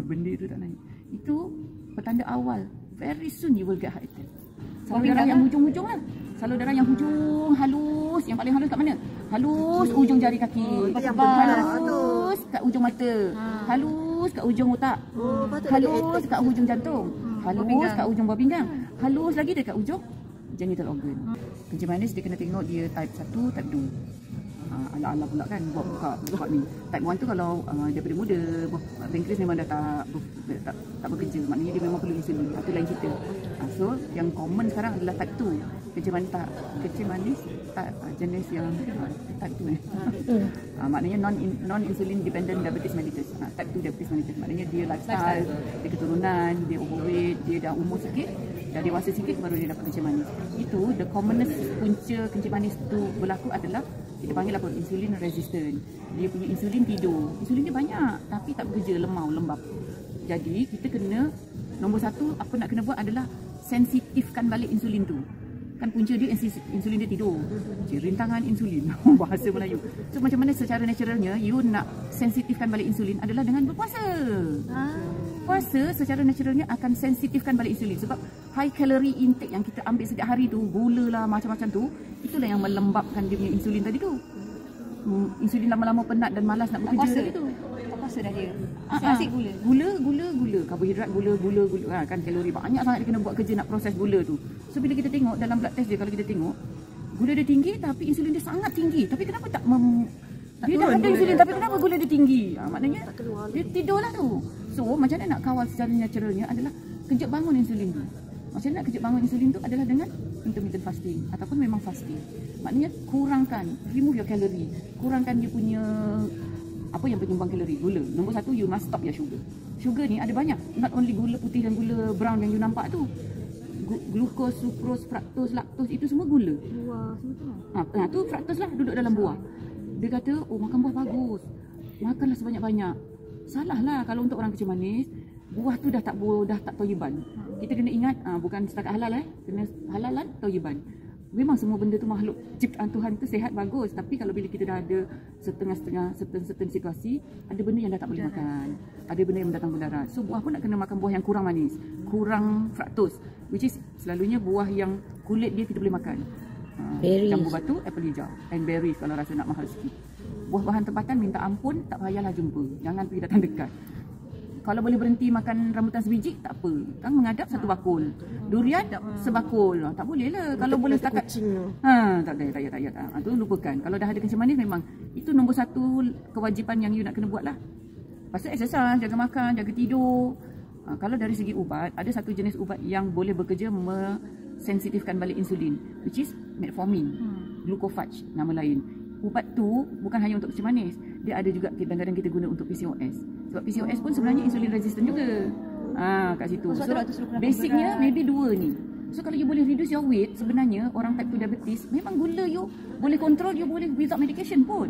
benda tu tak naik. Itu petanda awal. Very soon you will get heart attack. Salur darah yang hujung-hujung lah. Salur darah yang hujung halus, yang paling halus kat mana? Halus ujung jari kaki. Halus kat ujung mata. Halus kat ujung otak. Halus kat ujung jantung. Halus kat ujung bawah pinggang. Halus lagi dekat ujung genital organ. Kencing manis dia kena tengok dia type 1, type 2. Ala-ala pula kan buat ni. Type 1 tu kalau daripada muda pankreas memang dah tak bekerja, maknanya dia memang perlu insulin. Itu lain cerita. So yang common sekarang adalah type 2. Kencing manis tak jenis yang type 2 maknanya non insulin dependent diabetes mellitus. Type 2 diabetes mellitus maknanya dia lifestyle, dia keturunan, dia overweight, dia dah umur sikit, dah dewasa sikit baru dia dapat kencing manis. Itu the commonest punca kencing manis tu berlaku adalah kita panggil apa? Insulin resistant. Dia punya insulin tidur. Insulin dia banyak tapi tak bekerja, lemau, lembab. Jadi kita kena, nombor satu apa nak kena buat adalah sensitifkan balik insulin tu. Kan punca dia insulin dia tidur. Rintangan insulin bahasa Melayu. So macam mana secara naturalnya you nak sensitifkan balik insulin adalah dengan berpuasa. Puasa secara naturalnya akan sensitifkan balik insulin sebab high calorie intake yang kita ambil setiap hari tu, gula lah macam-macam tu, itulah yang melembabkan dia punya insulin tadi tu. Insulin lama-lama penat dan malas nak bekerja tadi tu. Tak puasa dah dia. Asyik Gula, karbohidrat, gula. Kan kalori banyak sangat dia kena buat kerja nak proses gula tu. So bila kita tengok dalam blood test dia, kalau kita tengok gula dia tinggi tapi insulin dia sangat tinggi. Tapi kenapa dia dah ada insulin tapi kenapa gula dia tinggi? Maknanya dia tidurlah tu. So macam mana nak kawal secara naturalnya adalah kejap bangun insulin tu. Macam mana nak kejap bangun insulin tu adalah dengan intermittent fasting ataupun memang fasting. Maknanya remove your calorie. Kurangkan dia punya apa yang penyumbang kalori, gula. Nombor satu, you must stop your sugar. Sugar ni ada banyak. Not only gula putih dan gula brown yang you nampak tu. Glukos, sucrose, fructose, lactose itu semua gula. Buah semua tu. Tu fructose lah duduk dalam buah. Dia kata, makan buah bagus. Makanlah sebanyak-banyak. Salah lah kalau untuk orang kencing manis, buah tu dah tak toyiban. Kita kena ingat, bukan setakat halal kena halalan toyiban. Memang semua benda tu makhluk ciptaan Tuhan tu sihat bagus, tapi kalau bila kita dah ada setengah-setengah certain situasi, ada benda yang dah tak boleh makan. Ada benda yang mendatang mudarat. So buah pun nak kena makan buah yang kurang manis, kurang fructose, which is selalunya buah yang kulit dia kita boleh makan. Jambu batu, apple hijau, and berries kalau rasa nak mahal sikit. Buah-buahan tempatan minta ampun, tak payahlah jumpa. Jangan pergi datang dekat. Kalau boleh berhenti makan rambutan sebiji, tak apa. Kan menghadap satu bakul. Durian sebakul. Tak boleh lah. Kalau boleh setakat tak payah. Tu lupakan. Kalau dah ada kencing manis memang itu nombor satu kewajipan yang you nak kena buat lah. Lepas tu exercise, jaga makan, jaga tidur. Kalau dari segi ubat, ada satu jenis ubat yang boleh bekerja sensitifkan balik insulin, which is metformin, glucophage nama lain. Ubat tu bukan hanya untuk kencing manis, dia ada juga kadang-kadang kita guna untuk PCOS. Sebab PCOS pun sebenarnya insulin resistant juga. Kat situ. So basicnya maybe dua ni. So kalau you boleh reduce your weight, sebenarnya orang type 2 diabetes memang gula you boleh control, you boleh without medication pun.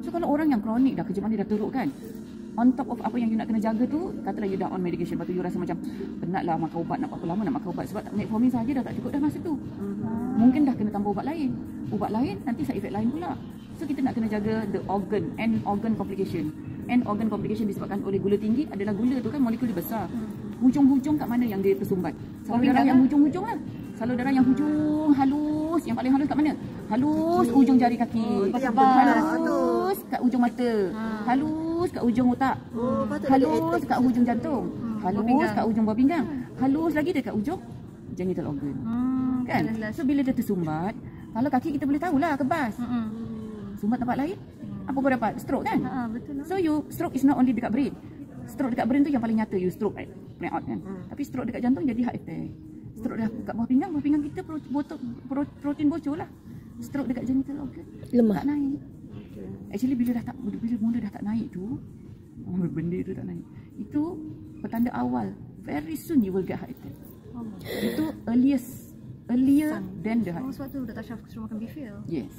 So kalau orang yang kronik dah kencing manis dah teruk kan, on top of apa yang you nak kena jaga tu, katalah you dah on medication, lepas tu you rasa macam penat lah makan ubat, nak berapa lama nak makan ubat sebab metformin saja dah tak cukup dah masa tu. Mungkin dah kena tambah ubat lain. Ubat lain nanti side effect lain pula. So kita nak kena jaga the end organ complication. End organ complication disebabkan oleh gula tinggi adalah gula tu kan molekul dia besar. Hujung-hujung kat mana yang dia tersumbat? Salur darah yang hujung-hujung lah. Salur darah yang hujung halus, yang paling halus kat mana? Halus ujung jari kaki. Halus kat ujung mata. Halus kat ujung otak. Halus kat ujung jantung. Halus kat ujung bawah pinggang. Halus lagi dekat ujung genital organ. Kan? So bila dia tersumbat, kalau kaki kita boleh tahulah kebas. Sumbat tempat lain, apa kau dapat? Stroke kan? Betul lah. So stroke is not only dekat brain. Stroke dekat brain tu yang paling nyata, you stroke plan out kan. Tapi stroke dekat jantung jadi heart attack. Stroke dekat bawah pinggang kita protein bocor lah. Stroke dekat genital organ lemah, tak naik. Actually bila mula dah tak naik tu, benda tu tak naik. Itu petanda awal. Very soon you will get heart attack. Itu earlier than the heart. Sebab tu Dr. Syaf suruh makan bifil. Yes.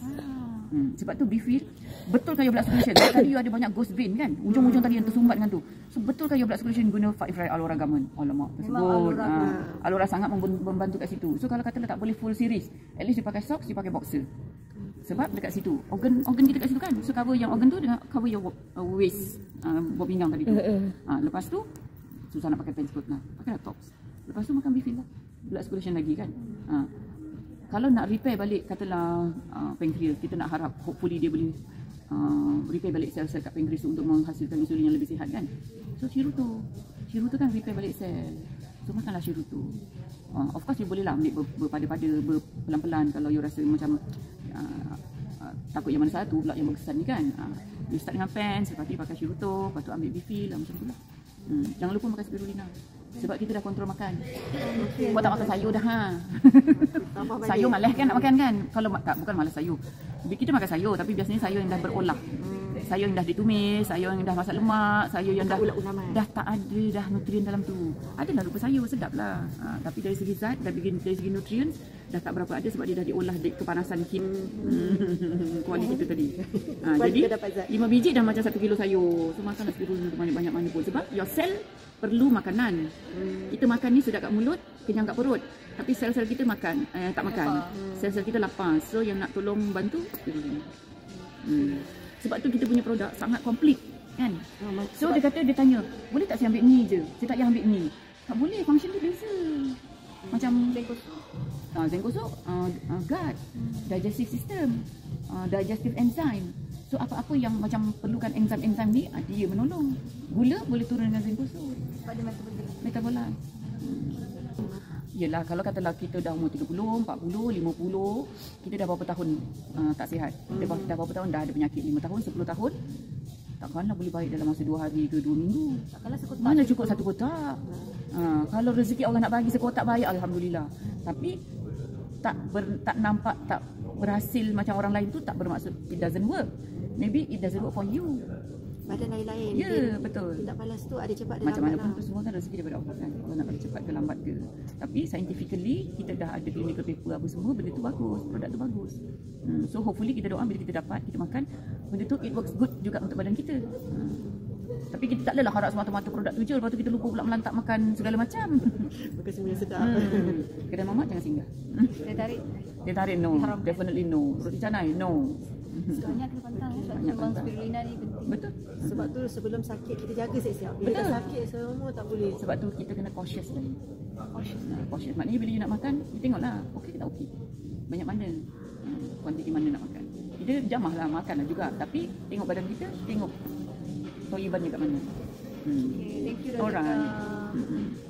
Sebab tu bifil betulkan your blood circulation. Tadi you ada banyak ghost vein kan, ujung-ujung tadi yang tersumbat dengan tu. So betulkan your blood circulation guna 5-FRI Alora Gammon. Alamak tersebut. Alora sangat membantu kat situ. So kalau katalah tak boleh full series, at least you pakai socks, you pakai boxer. Sebab dekat situ organ kita kat situ kan. So cover yang organ tu dengan cover your waist, bawah pinggang tadi tu. Lepas tu susah nak pakai pants kot, nah pakailah tops. Lepas tu makan Bifil lah, blood circulation lagi kan. Kalau nak repair balik katalah pankreas, kita nak harap hopefully dia boleh repair balik sel-sel kat pankreas untuk menghasilkan insulin yang lebih sihat kan. So Shiruto kan repair balik sel. So makanlah Shiruto. Of course you boleh lah ambil berpada-pada, pelan-pelan kalau you rasa macam takut yang mana satu pula yang berkesan ni kan. You start dengan pants, lepas tu pakai Shiruto, lepas tu ambil Bifil lah, macam tu lah. Jangan lupa makan spirulina. Sebab kita dah kontrol makan. Kau tak makan sayur dah ha. Sayur malas kan nak makan kan. Kalau bukan malas sayur. Kita makan sayur tapi biasanya sayur yang dah berolah. Sayur yang dah ditumis, sayur yang dah masak lemak, sayur yang dah tak ada dah nutrien dalam tu. Adalah rupa sayur sedap lah. Tapi dari segi zat, dari segi nutrien dah tak berapa ada sebab dia dah diolah di kepanasan heat. Kuali kita tadi. Jadi 5 biji dah macam 1 kilo sayur. So makanlah spirulina banyak-banyak mana pun sebab your cell perlu makanan. Kita makan ni sedap kat mulut, kenyang kat perut. Tapi sel-sel kita tak makan. Sel-sel kita lapar. So yang nak tolong bantu spirulina. Sebab tu kita punya produk sangat komplit kan. So dia kata, dia tanya, boleh tak saya ambil ni je? Saya tak payah ambil ni. Tak boleh, function dia beza. Macam Zenkoso, gut, digestive system, digestive enzyme. So apa-apa yang macam perlukan enzim-enzim ni, dia menolong. Gula boleh turun dengan Zenkoso. Sebab dia metabolat. Yelah, kalau katalah kita dah umur 30, 40, 50, kita dah berapa tahun tak sihat. Kita dah berapa tahun dah ada penyakit, 5 tahun, 10 tahun. Takkanlah boleh baik dalam masa 2 hari ke 2 minggu. Mana cukup 1 kotak. Kalau rezeki Allah nak bagi sekotak baik, Alhamdulillah. Tapi tak nampak, tak berhasil macam orang lain tu, tak bermaksud it doesn't work. Maybe it doesn't work for you. Badan lain-lain. Ya, betul. Tindak balas tu ada cepat, ada macam mana lambat pun tu semua kan rezeki daripada Allah kan. Kalau nak bagi cepat ke lambat ke. Tapi scientifically kita dah ada clinical paper apa semua, benda tu bagus, produk tu bagus. So hopefully kita doa bila kita dapat, kita makan, benda tu it works good juga untuk badan kita. Tapi kita tak adalah harap semata-mata produk tu je, lepas tu kita lupa pula melantak makan segala macam. Makan semua yang sedap. Kedai mamak jangan singgah. Dia tarik no, definitely no. Roti canai no. Sebenarnya kena pantang sebab spirulina ni penting. Betul. Sebab tu sebelum sakit kita jaga siap-siap. Bila Betul. sakit semua tak boleh. Sebab tu kita kena cautious tadi. Cautious. Maknanya bila you nak makan, you tengoklah okey ke tak okey. Banyak mana, kuantiti mana nak makan. Kita jamah lah makan lah juga. Tapi tengok badan kita, tengok toyibannya kat mana. Okay, thank you Dr. Alright.